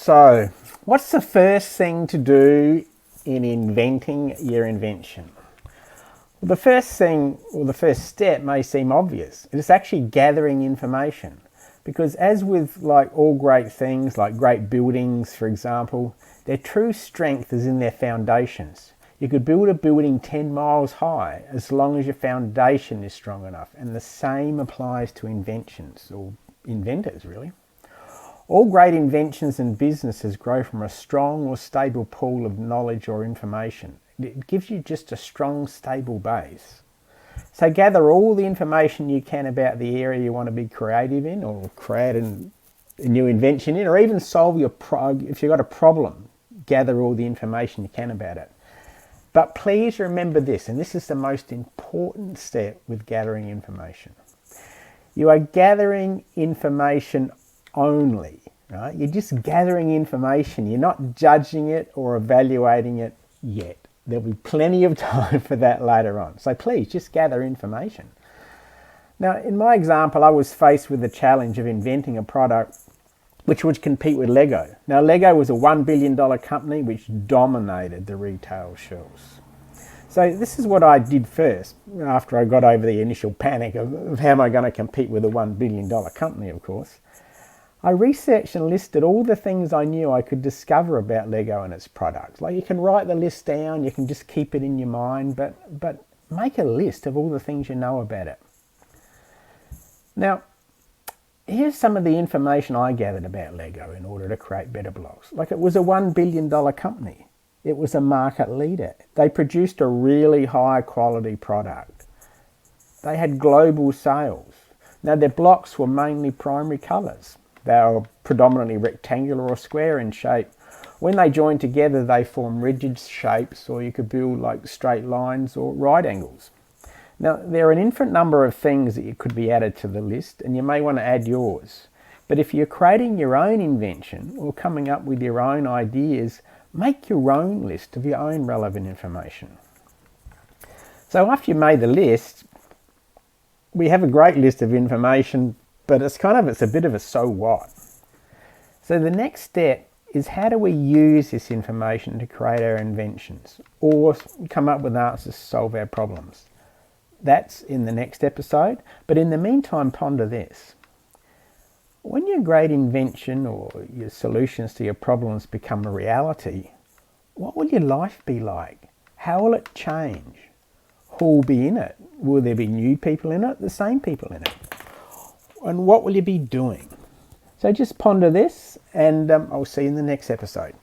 So, what's the first thing to do in inventing your invention? Well, the first thing, or the first step, may seem obvious. It's actually gathering information. Because as with like all great things, like great buildings, for example, their true strength is in their foundations. You could build a building 10 miles high as long as your foundation is strong enough. And the same applies to inventions, or inventors really. All great inventions and businesses grow from a strong or stable pool of knowledge or information. It gives you just a strong, stable base. So gather all the information you can about the area you want to be creative in, or create a new invention in, or even solve if you've got a problem, gather all the information you can about it. But please remember this, and this is the most important step with gathering information. You are gathering information only, right? You're just gathering information. You're not judging it or evaluating it yet. There'll be plenty of time for that later on. So please just gather information. Now, in my example, I was faced with the challenge of inventing a product which would compete with Lego. Now, Lego was a $1 billion company which dominated the retail shelves. So this is what I did first, after I got over the initial panic of how am I going to compete with a $1 billion company, of course. I researched and listed all the things I knew I could discover about Lego and its products. Like, you can write the list down, you can just keep it in your mind, but make a list of all the things you know about it. Now, here's some of the information I gathered about Lego in order to create better blocks. Like, it was a $1 billion company. It was a market leader. They produced a really high quality product. They had global sales. Now, their blocks were mainly primary colours. They were predominantly rectangular or square in shape. When they joined together, they form rigid shapes, or you could build like straight lines or right angles. Now, there are an infinite number of things that could be added to the list, and you may want to add yours. But if you're creating your own invention or coming up with your own ideas, make your own list of your own relevant information. So after you've made the list, we have a great list of information, but it's a bit of a so what. So the next step is, how do we use this information to create our inventions or come up with answers to solve our problems? That's in the next episode, but in the meantime, ponder this. When your great invention or your solutions to your problems become a reality, what will your life be like? How will it change? Who will be in it? Will there be new people in it? The same people in it? And what will you be doing? So just ponder this, and I'll see you in the next episode.